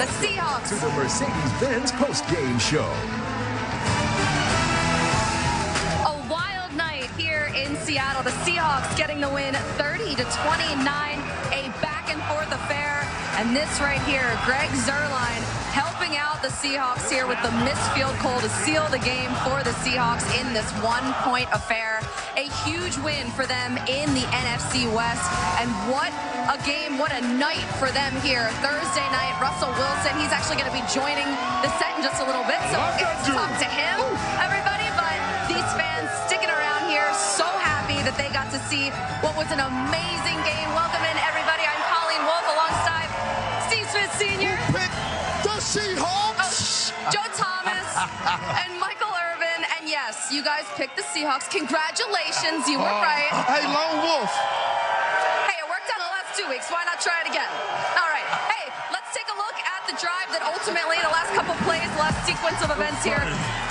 the Seahawks. To the Mercedes-Benz post-game show. A wild night here in Seattle. The Seahawks getting the win 30-29, a back-and-forth affair. And this right here, Greg Zuerlein helping out the Seahawks here with the missed field goal to seal the game for the Seahawks in this one-point affair. A huge win for them in the NFC West. And what a game, what a night for them here. Thursday night, Russell Wilson, he's actually going to be joining the set in just a little bit. So we'll get to talk to him, everybody. But these fans sticking around here, so happy that they got to see what was an amazing game. Welcome in, everybody. I'm Colleen Wolfe alongside Steve Smith Sr. Who picked the Seahawks? Joe Thomas and Michael Irvin. And yes, you guys picked the Seahawks. Congratulations, you were right. Hey, Lone Wolf. Hey, it worked out the last 2 weeks. Why not try it again? All right. Hey, let's take a look at the drive that ultimately, the last couple plays, the last sequence of events here,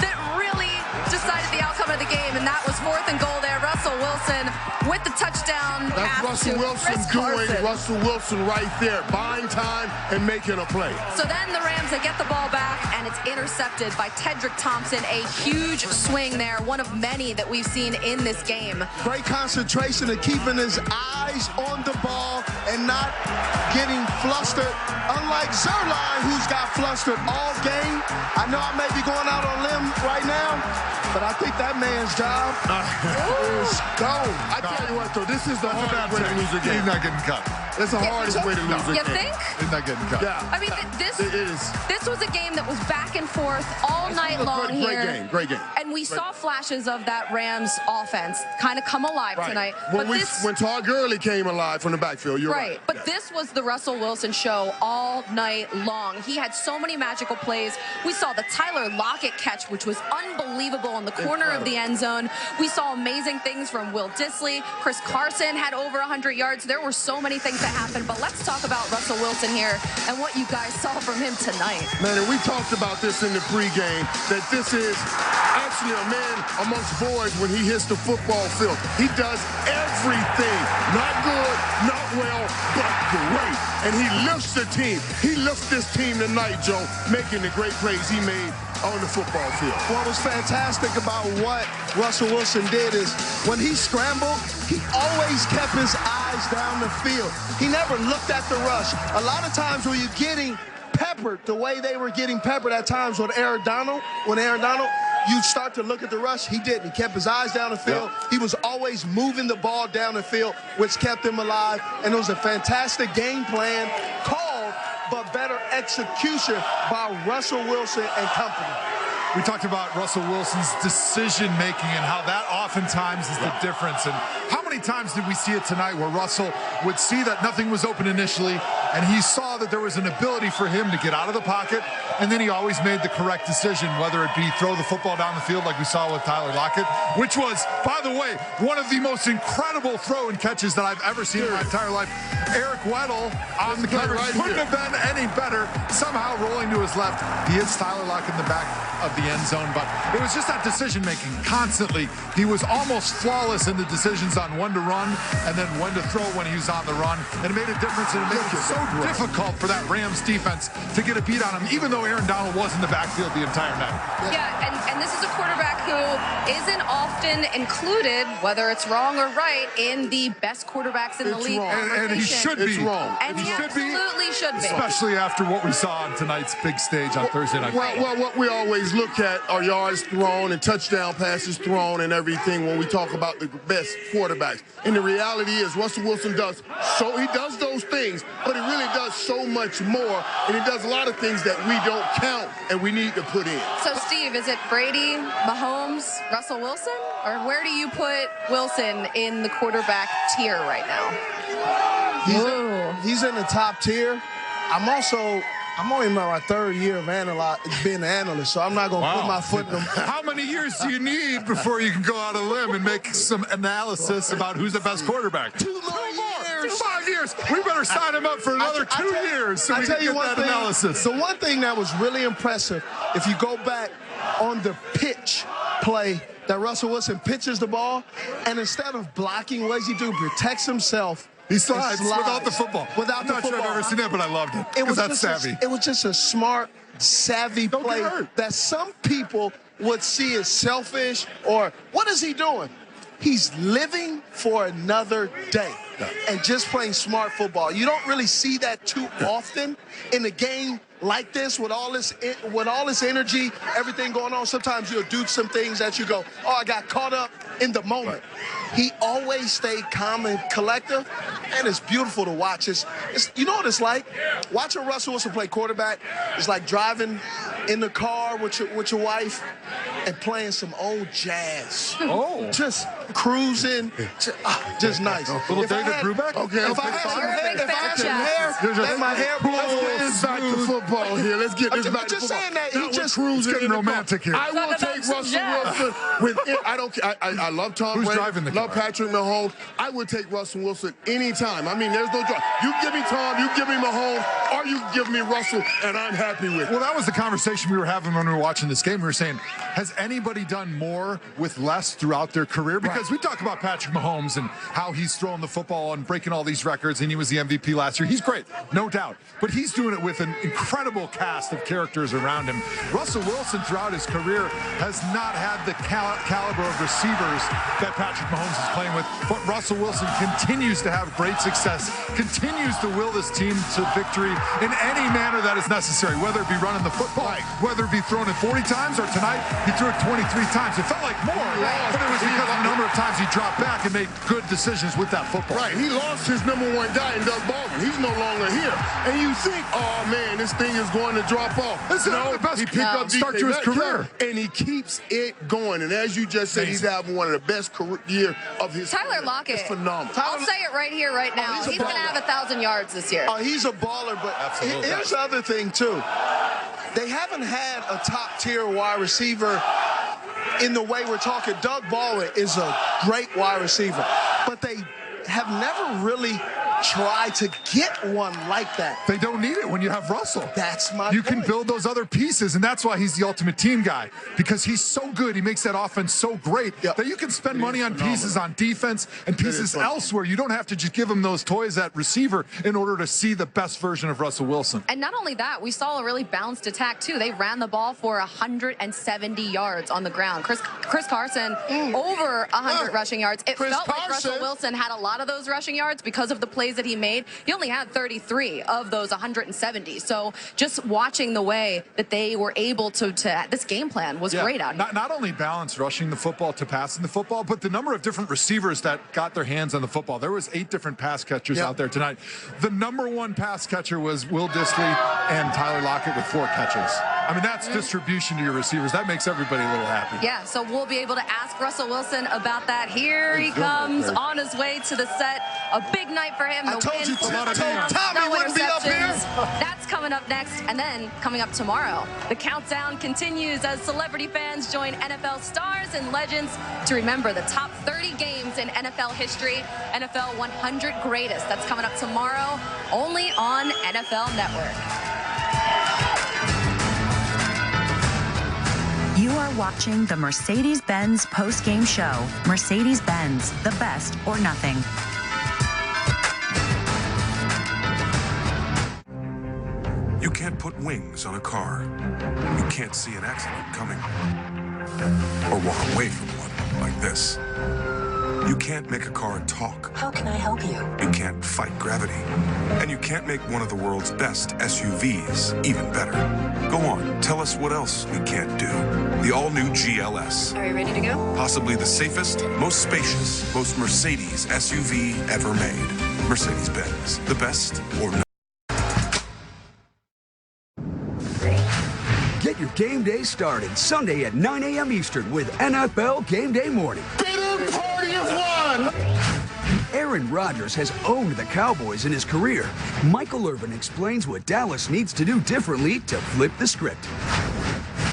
that really decided the outcome of the game. And that was 4th and goal there. Russell Wilson with the touchdown pass That's Russell to Wilson Chris doing Carson. Russell Wilson right there, buying time and making a play. So then the Rams, they get the ball back, and it's intercepted by Tedrick Thompson. A huge swing there, one of many that we've seen in this game. Great concentration of keeping his eyes on the ball and not getting flustered. Unlike Zuerlein, who's got flustered all game. I know I may be going out on a limb right now, but I think that man's job is gone. I tell you what, though, this is the hardest way to lose a game. He's not getting cut. That's the hardest way to lose a game. You think? He's not getting cut. Yeah. I mean, this was a game that was back and forth all night long here. Great game. And we saw flashes of that Rams offense kind of come alive tonight. When Todd Gurley came alive from the backfield, you're right. But this was the Russell Wilson show all night long. He had so many magical plays. We saw the Tyler Lockett catch, which was unbelievable in the corner of the end zone. We saw amazing things from Will Dissly. Chris Carson had over 100 yards. There were so many things that happened. But let's talk about Russell Wilson here and what you guys saw from him tonight. Man, and we talked about this in the pregame, that this is actually a man amongst boys when he hits the football field. He does everything. Not good, not well, but great. And he lifts the team. He lifts this team tonight, Joe, making the great plays he made on the football field. What was fantastic about what Russell Wilson did is when he scrambled, he always kept his eyes down the field. He never looked at the rush. A lot of times when you're getting peppered, the way they were getting peppered at times with Aaron Donald, you start to look at the rush. He didn't. He kept his eyes down the field. Yeah. He was always moving the ball down the field, which kept him alive. And it was a fantastic game plan called, but better execution by Russell Wilson and company. We talked about Russell Wilson's decision-making and how that oftentimes is the difference. And how many times did we see it tonight where Russell would see that nothing was open initially, and he saw that there was an ability for him to get out of the pocket, and then he always made the correct decision, whether it be throw the football down the field like we saw with Tyler Lockett, which was, by the way, one of the most incredible throw and catches that I've ever seen in my entire life. Eric Weddle on the cover couldn't have been any better, somehow rolling to his left. He hits Tyler Lockett in the back of the end zone, but it was just that decision-making constantly. He was almost flawless in the decisions on when to run and then when to throw when he was on the run, and it made a difference, and it made it so difficult for that Rams defense to get a beat on him, even though Aaron Donald was in the backfield the entire night. Yeah, and this is a quarterback who isn't often included, whether it's wrong or right, in the best quarterbacks in the league. And he should be. It's wrong. And he absolutely should be. Especially after what we saw on tonight's big stage on Thursday night. Well, what we always look at are yards thrown and touchdown passes thrown and everything when we talk about the best quarterbacks. And the reality is Russell Wilson does those things, but he really does so much more, and he does a lot of things that we don't count and we need to put in. So, Steve, is it Brady, Mahomes, Russell Wilson? Or where do you put Wilson in the quarterback tier right now? He's in the top tier. I'm only in my 3rd year of being an analyst, so I'm not going to put my foot in them. How many years do you need before you can go out on a limb and make some analysis about who's the best quarterback? 2 more years. 5 years. We better sign him up for another 2 years so we can get that analysis. The one thing that was really impressive, if you go back on the pitch play that Russell Wilson pitches the ball, and instead of blocking, what does he do? Protects himself He slides without the football. Without the I'm not football. sure I've ever seen that, but I loved it. It was that's savvy. It was just a smart, savvy play that some people would see as selfish or what is he doing? He's living for another day and just playing smart football. You don't really see that too often in a game like this with all this energy, everything going on. Sometimes you'll do some things that you go, oh, I got caught up in the moment. He always stayed calm and collective, and it's beautiful to watch. You know what it's like? Watching Russell Wilson play quarterback is like driving in the car with your wife and playing some old jazz. Oh. Just cruising, just nice. Little David Brubeck? Okay, If I had some hair, let my hair Let's get back to football here. Let's get this back to football. saying that he just cruising getting romantic here. I will take Russell Wilson with it. I don't care. I love Tom Who's Brady. driving the love car? Patrick Mahomes. I would take Russell Wilson anytime. I mean, there's no drive. You give me Tom, you give me Mahomes, or you give me Russell, and I'm happy with it. Well, that was the conversation we were having when we were watching this game. We were saying, has anybody done more with less throughout their career? Because we talk about Patrick Mahomes and how he's throwing the football and breaking all these records, and he was the MVP last year. He's great, no doubt. But he's doing it with an incredible cast of characters around him. Russell Wilson, throughout his career, has not had the caliber of receivers that Patrick Mahomes is playing with. But Russell Wilson continues to have great success, continues to will this team to victory in any manner that is necessary, whether it be running the football, whether it be throwing it 40 times, or tonight he threw it 23 times. It felt like more, but it was because of the number of times he dropped back and made good decisions with that football. Right, he lost his #1 guy in Doug Baldwin. He's no longer here. And you think, oh man, this thing is going to drop off. This is the best he picked up start to his career. And he keeps it going. And as you just said, he's having one of the best career year of his Tyler career. Lockett. It's phenomenal. I'll say it right here, right now. he's a He's going to baller. have 1,000 yards this year. Oh, he's a baller, but Absolutely. here's the other thing, too. They haven't had a top-tier wide receiver in the way we're talking. Doug Baldwin is a great wide receiver, but they have never really tried to get one like that. They don't need it when you have Russell. That's my You point. can build those other pieces, and that's why he's the ultimate team guy, because he's so good. He makes that offense so great that you can spend money on pieces on defense and pieces elsewhere. You don't have to just give him those toys at receiver in order to see the best version of Russell Wilson. And not only that, we saw a really balanced attack, too. They ran the ball for 170 yards on the ground. Chris Carson, over 100 rushing yards. It felt like Russell Wilson had a lot of those rushing yards because of the plays that he made. He only had 33 of those 170. So just watching the way that they were able to this game plan was great out here. Not only balance rushing the football to passing the football, but the number of different receivers that got their hands on the football. There was 8 different pass catchers out there tonight. The #1 pass catcher was Will Dissly and Tyler Lockett with 4 catches. I mean, that's distribution to your receivers. That makes everybody a little happy. Yeah, so we'll be able to ask Russell Wilson about that. Here he comes on his way to the set. A big night for him. I told you, touchdowns, Tommy no wouldn't be up here. interceptions. That's coming up next. And then coming up tomorrow, the countdown continues as celebrity fans join NFL stars and legends to remember the top 30 games in NFL history, NFL 100 Greatest. That's coming up tomorrow, only on NFL Network. You are watching the Mercedes-Benz post-game show. Mercedes-Benz, the best or nothing. You can't put wings on a car. You can't see an accident coming. Or walk away from one like this. You can't make a car talk. How can I help you? You can't fight gravity. And you can't make one of the world's best SUVs even better. Go on, tell us what else we can't do. The all-new GLS. Are you ready to go? Possibly the safest, most spacious, most Mercedes SUV ever made. Mercedes-Benz, the best or not. Get your game day started Sunday at 9 a.m. Eastern with NFL Game Day Morning. Bitter party of one. Aaron Rodgers has owned the Cowboys in his career. Michael Irvin explains what Dallas needs to do differently to flip the script.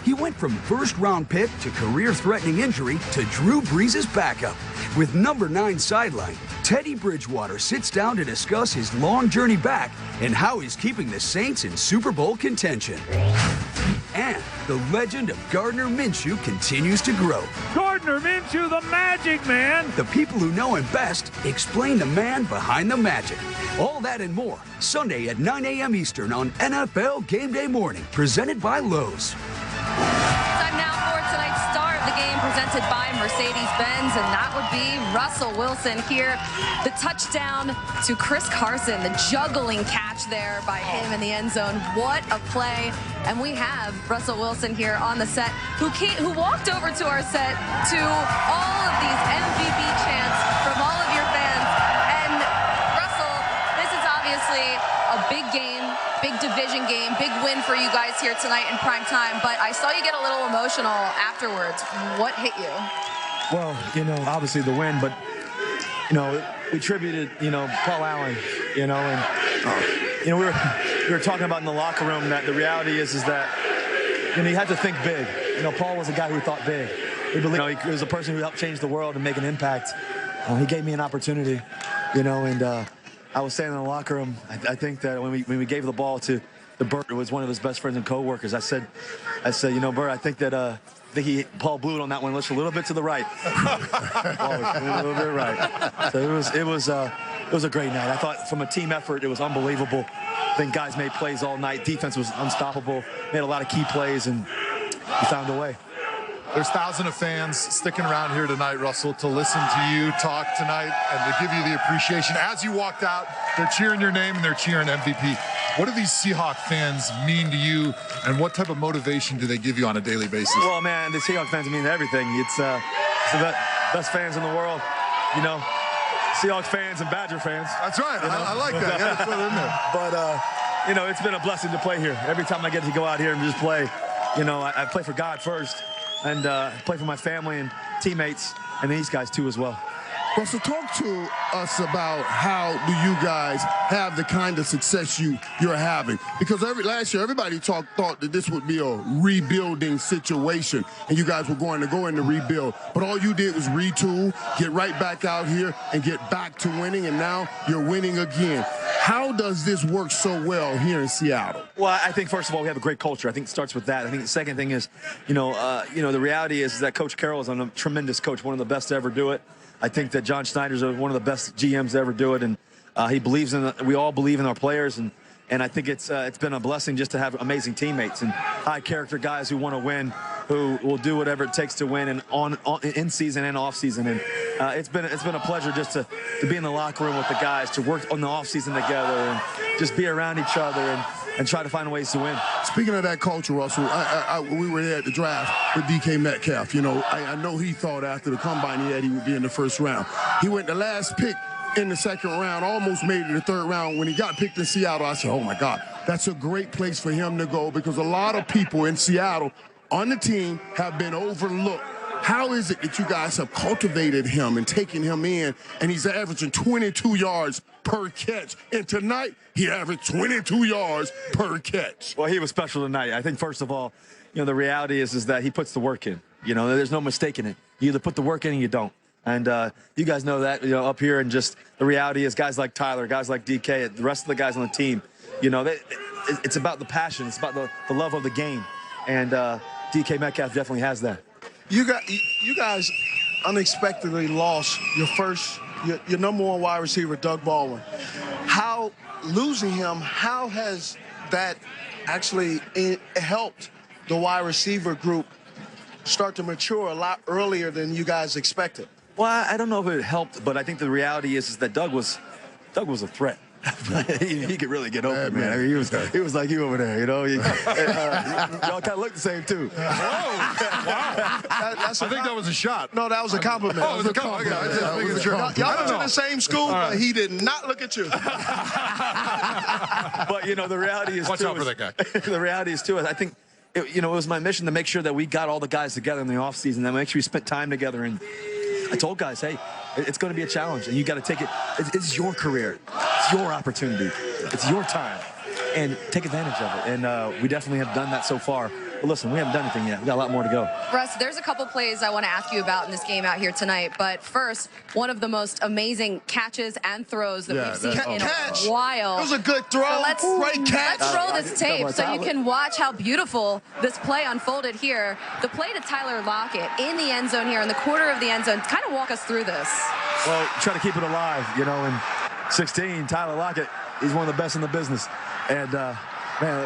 He went from first-round pick to career-threatening injury to Drew Brees' backup. With number 9 sideline, Teddy Bridgewater sits down to discuss his long journey back and how he's keeping the Saints in Super Bowl contention. And the legend of Gardner Minshew continues to grow. Gardner Minshew, the Magic Man. The people who know him best explain the man behind the magic. All that and more, Sunday at 9 a.m. Eastern on NFL Game Day Morning, presented by Lowe's. Time now for tonight's star of the game, presented by Mercedes-Benz, and that would be Russell Wilson here. The touchdown to Chris Carson, the juggling catch there by him in the end zone. What a play. And we have Russell Wilson here on the set, who walked over to our set to all of these MVP chants from all of your fans. And Russell, this is obviously a big game, big division game, big win for you guys here tonight in prime time, but I saw you get a little emotional afterwards. What hit you? Well, obviously the win, but, we tributed, Paul Allen, and, we were talking about in the locker room that the reality is that, you had to think big. Paul was a guy who thought big. He believed, he was a person who helped change the world and make an impact. He gave me an opportunity, and I was saying in the locker room, I think that when we gave the ball to Bert, who was one of his best friends and co-workers, I said, Bert, I think that Paul blew it on that one just a little bit to the right. Paul was a little bit right. So it was a great night. I thought from a team effort, it was unbelievable. I think guys made plays all night. Defense was unstoppable. Made a lot of key plays, and we found a way. There's thousands of fans sticking around here tonight, Russell, to listen to you talk tonight and to give you the appreciation. As you walked out, they're cheering your name and they're cheering MVP. What do these Seahawk fans mean to you, and what type of motivation do they give you on a daily basis? Well, man, the Seahawk fans mean everything. It's the best fans in the world, Seahawks fans and Badger fans. That's right. I like that. Yeah, that's what in there. But, it's been a blessing to play here. Every time I get to go out here and just play, I play for God first. And play for my family and teammates, and these guys too as well. Russell, talk to us about how do you guys have the kind of success you're having? Because last year everybody thought that this would be a rebuilding situation, and you guys were going to go into rebuild. But all you did was retool, get right back out here, and get back to winning, and now you're winning again. How does this work so well here in Seattle? Well, I think, first of all, we have a great culture. I think it starts with that. I think the second thing is, the reality is that Coach Carroll is a tremendous coach, one of the best to ever do it. I think that John Schneider's one of the best GMs to ever do it, and we all believe in our players, and I think it's been a blessing just to have amazing teammates and high-character guys who want to win, who will do whatever it takes to win, and in season and off season. And it's been a pleasure just to be in the locker room with the guys, to work on the off season together, and just be around each other and try to find ways to win. Speaking of that culture, Russell, we were there at the draft with DK Metcalf. I know he thought after the combine he would be in the first round. He went the last pick in the second round, almost made it in the third round. When he got picked in Seattle, I said, oh my God, that's a great place for him to go, because a lot of people in Seattle on the team have been overlooked. How is it that you guys have cultivated him and taken him in, and he's averaging 22 yards per catch, and tonight he averaged 22 yards per catch? Well, he was special tonight. I think, first of all, the reality is that he puts the work in. There's no mistaking it. You either put the work in or you don't. And you guys know that, up here, and just the reality is guys like Tyler, guys like DK, the rest of the guys on the team, it's about the passion. It's about the love of the game. And DK Metcalf definitely has that. You guys unexpectedly lost your number one wide receiver, Doug Baldwin. Losing him, how has that actually helped the wide receiver group start to mature a lot earlier than you guys expected? Well, I don't know if it helped, but I think the reality is that Doug was a threat. he could really get open, man. I mean, he was like you over there, y'all kind of look the same too. Wow. I think that was a shot. No, that was a compliment. Oh, it was a compliment. Y'all went to the same school, but he did not look at you. But the reality is, watch out for that guy. The reality is too. I think it was my mission to make sure that we got all the guys together in the offseason, that make sure we spent time together. And I told guys, hey, it's going to be a challenge, and you got to take it. It's your career. It's your opportunity. It's your time. And take advantage of it. And we definitely have done that so far. But listen, we haven't done anything yet. We got a lot more to go. Russ, there's a couple plays I want to ask you about in this game out here tonight. But first, one of the most amazing catches and throws that we've seen in a while. It was a good throw. So Great catch. Let's roll this tape so you can watch how beautiful this play unfolded here. The play to Tyler Lockett in the end zone here, in the corner of the end zone. Kind of walk us through this. Well, try to keep it alive, you know, in 16, Tyler Lockett, he's one of the best in the business. And, man,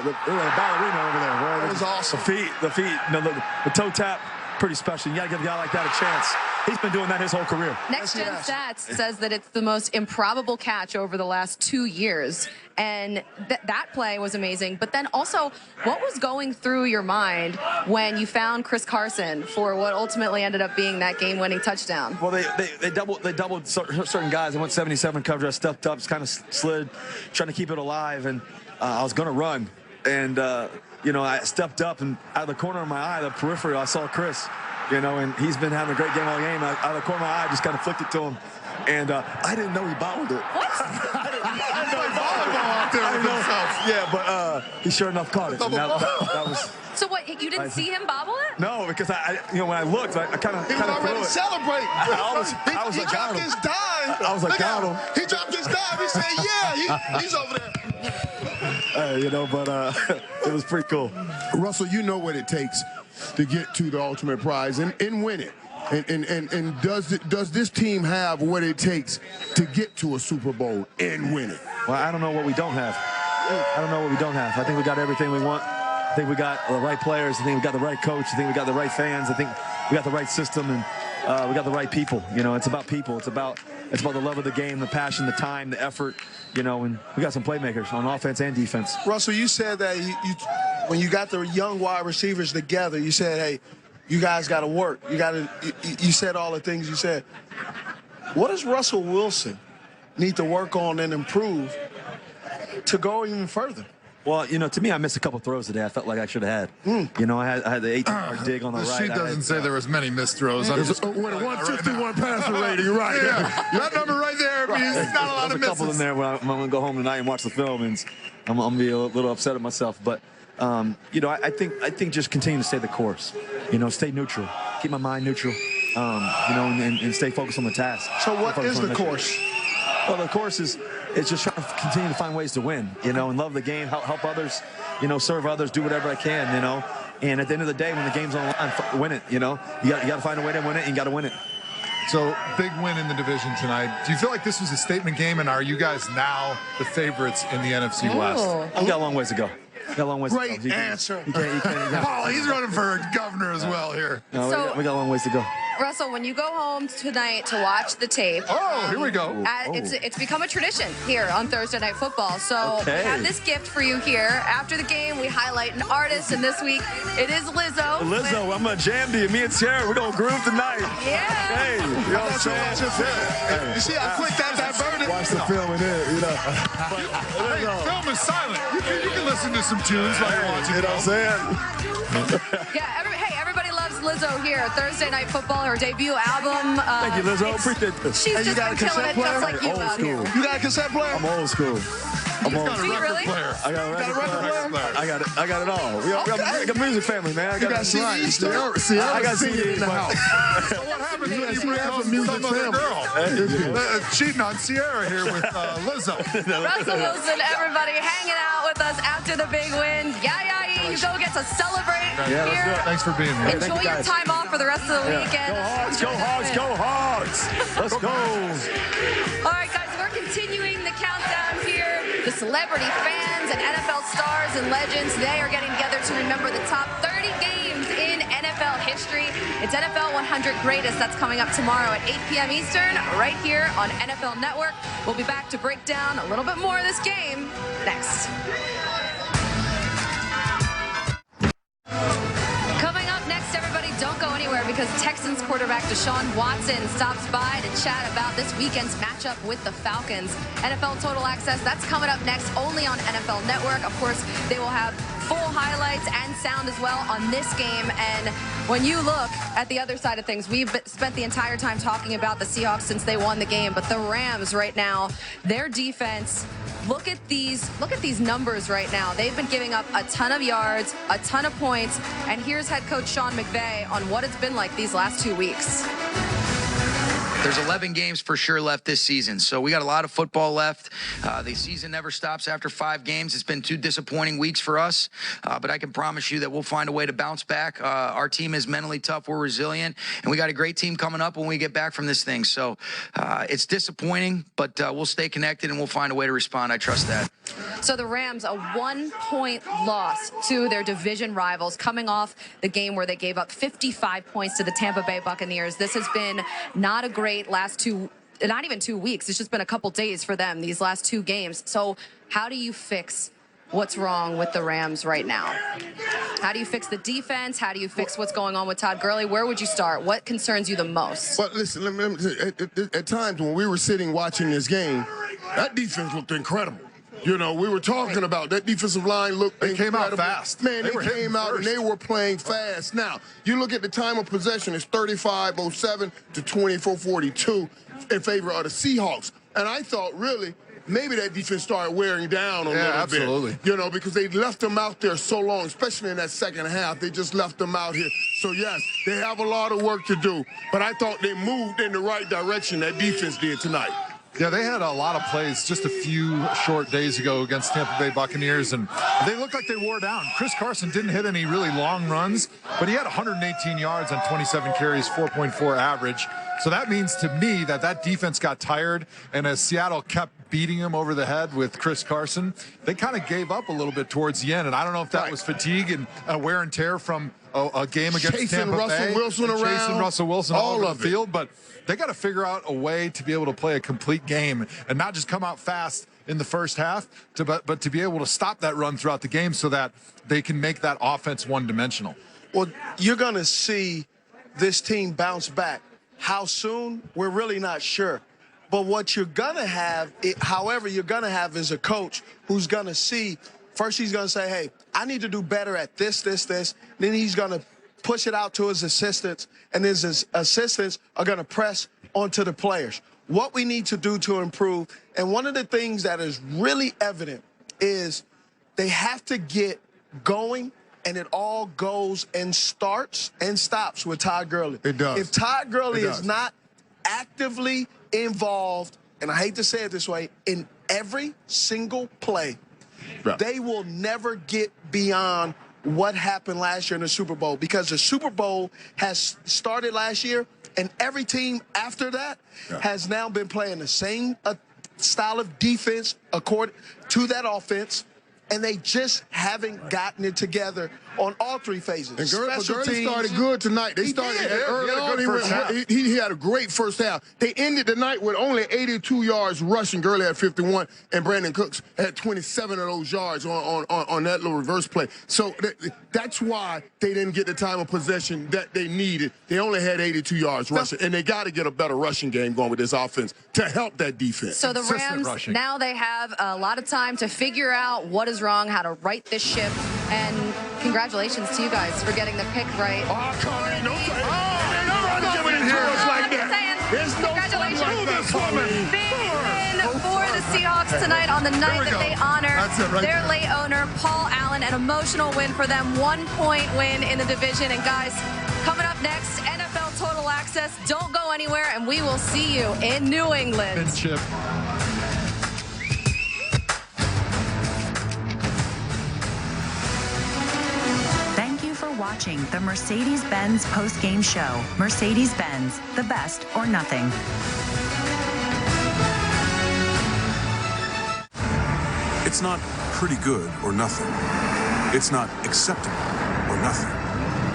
the ballerina over there. Boy, that was awesome. The feet, you know, the toe tap, pretty special. You got to give a guy like that a chance. He's been doing that his whole career. Next Gen Stats says that it's the most improbable catch over the last 2 years. And that play was amazing. But then also, what was going through your mind when you found Chris Carson for what ultimately ended up being that game-winning touchdown? Well, they doubled certain guys. They went 77 coverage. I stepped up, kind of slid, trying to keep it alive. And I was going to run. And, you know, I stepped up, and out of the corner of my eye, the peripheral, I saw Chris. You know, and he's been having a great game all game. Out of the corner of my eye, I just kind of flicked it to him. And I didn't know he bobbled it. What? I didn't know he volleyball out there with himself. Yeah, but he sure enough caught it. And that was. So what? You didn't see him bobble it? No, because you know, when I looked, I kind of. He was already celebrating. I was he like, dropped his dime. I was like, got him. He dropped his dime. He said, yeah, he's over there. You know, but it was pretty cool. Russell, you know what it takes to get to the ultimate prize and win it. And does this team have what it takes to get to a Super Bowl and win it? Well, I don't know what we don't have. I think we got everything we want. I think we got the right players. I think we got the right coach. I think we got the right fans. I think we got the right system, and we got the right people. You know, it's about people. It's about the love of the game, the passion, the time, the effort. You know, and we got some playmakers on offense and defense. Russell, you said that when you got the young wide receivers together, you said, hey, you guys got to work. You said all the things you said. What does Russell Wilson need to work on and improve to go even further? Well, you know, to me, I missed a couple throws today I felt like I should have had. You know, I had the 18-yard dig on the right. The sheet doesn't say there was many missed throws. With a 151 passer rating, right? Yeah. That number right there means it's not a lot of misses. There's a couple in there where I'm going to go home tonight and watch the film, and I'm going to be a little upset at myself. But, you know, I think just continue to stay the course. You know, stay neutral. Keep my mind neutral, you know, and stay focused on the task. So what is the course? Well, the course is just trying to continue to find ways to win, you know, and love the game, help others, you know, serve others, do whatever I can, you know. And at the end of the day, when the game's on the line, win it, you know. You got to find a way to win it, and you got to win it. So, big win in the division tonight. Do you feel like this was a statement game, and are you guys now the favorites in the NFC West? We got a long ways to go. Great answer. Paul, he's running for governor as well here. No, we got a long ways to go. Russell, when you go home tonight to watch the tape, here we go. It's become a tradition here on Thursday Night Football. So we have this gift for you here. After the game, we highlight an artist, and this week it is Lizzo. I'm gonna jam to you. Me and Sarah, we're gonna groove tonight. Yeah. Hey, you know what I'm saying? You see how quick that diverted? Watch the film in it, you know. Hey, film is silent. You can listen to some tunes while you're watching. You know what I'm saying? Yeah. Everybody loves Lizzo here. Thursday Night Football, her debut album. Thank you, Lizzo. Appreciate this. She's just been killing it, just like you out here. You got a cassette player? I'm old school. He's got a record player. I got a record player. I got it all. We got a music family, man. You got CDs too? I got CDs in the house. So what happens when you bring home some other girl? Cheating on Sierra here with Lizzo. Russell Wilson, everybody hanging out with us after the big win. You go get to celebrate here. Thanks for being here. Enjoy your time off for the rest of the weekend. Go Hogs. Let's go. All right, guys, we're continuing the countdown here. The celebrity fans and NFL stars and legends, they are getting together to remember the top 30 games in NFL history. It's NFL 100 Greatest. That's coming up tomorrow at 8 p.m. Eastern, right here on NFL Network. We'll be back to break down a little bit more of this game next. Coming up next, everybody, don't go anywhere because Texans quarterback Deshaun Watson stops by to chat about this weekend's matchup with the Falcons. NFL Total Access, that's coming up next only on NFL Network. Of course, they will have full highlights and sound as well on this game. And when you look at the other side of things, we've spent the entire time talking about the Seahawks since they won the game, but the Rams right now, their defense, look at these numbers right now. They've been giving up a ton of yards, a ton of points, and here's head coach Sean McVay on what it's been like these last 2 weeks. There's 11 games for sure left this season, so we got a lot of football left. The season never stops after 5 games. It's been 2 disappointing weeks for us, but I can promise you that we'll find a way to bounce back. Our team is mentally tough. We're resilient, and we got a great team coming up when we get back from this thing. So it's disappointing, but we'll stay connected, and we'll find a way to respond. I trust that. So the Rams, a 1-point loss to their division rivals, coming off the game where they gave up 55 points to the Tampa Bay Buccaneers. This has been not a great last not even 2 weeks. It's just been a couple days for them, these last 2 games. So how do you fix what's wrong with the Rams right now? How do you fix the defense? How do you fix what's going on with Todd Gurley? Where would you start? What concerns you the most? But listen, at times when we were sitting watching this game, that defense looked incredible. You know, we were talking about that defensive line looked incredible. Came out fast. Man, they came out and they were playing fast. Now, you look at the time of possession, it's 35-07 to 24-42 in favor of the Seahawks. And I thought, really, maybe that defense started wearing down a little absolutely. bit. You know, because they left them out there so long, especially in that second half. They just left them out here. So, yes, they have a lot of work to do. But I thought they moved in the right direction, that defense did tonight. Yeah, they had a lot of plays just a few short days ago against Tampa Bay Buccaneers, and they looked like they wore down. Chris Carson didn't hit any really long runs, but he had 118 yards on 27 carries, 4.4 average. So that means to me that defense got tired, and as Seattle kept beating him over the head with Chris Carson, they kind of gave up a little bit towards the end. And I don't know if that was fatigue and wear and tear from a game against Tampa Bay. Chasing Russell Wilson all over the field, but they got to figure out a way to be able to play a complete game and not just come out fast in the first half, but to be able to stop that run throughout the game so that they can make that offense one-dimensional. Well, you're going to see this team bounce back. How soon? We're really not sure. But what you're going to have, however, you're going to have is a coach who's going to see, first he's going to say, hey, I need to do better at this. Then he's going to push it out to his assistants, and his assistants are going to press onto the players. What we need to do to improve, and one of the things that is really evident is they have to get going, and it all goes and starts and stops with Todd Gurley. It does. If Todd Gurley is not actively involved, and I hate to say it this way, in every single play, they will never get beyond what happened last year in the Super Bowl, because the Super Bowl has started last year, and every team after that has now been playing the same style of defense according to that offense, and they just haven't gotten it together on all 3 phases. And Gurley started good tonight. They started early on. He had a great first half. They ended the night with only 82 yards rushing. Gurley had 51, and Brandon Cooks had 27 of those yards on that little reverse play. So that's why they didn't get the time of possession that they needed. They only had 82 yards rushing, and they got to get a better rushing game going with this offense to help that defense. So the Rams, now they have a lot of time to figure out what is wrong, how to right this ship, and congratulations to you guys for getting the pick right. Congratulations. Big win for the Seahawks tonight on the night that they honor their late owner, Paul Allen. An emotional win for them, 1-point win in the division. And guys, coming up next, NFL Total Access. Don't go anywhere, and we will see you in New England. And Chip. Watching the Mercedes-Benz post-game show. Mercedes-Benz, the best or nothing. It's not pretty good or nothing. It's not acceptable or nothing.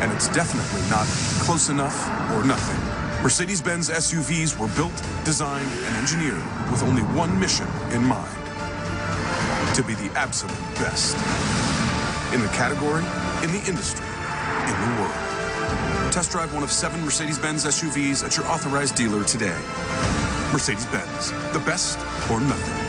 And it's definitely not close enough or nothing. Mercedes-Benz SUVs were built, designed, and engineered with only one mission in mind: to be the absolute best. In the category, in the industry, in the world. Test drive one of 7 Mercedes-Benz SUVs at your authorized dealer today. Mercedes-Benz, the best or nothing.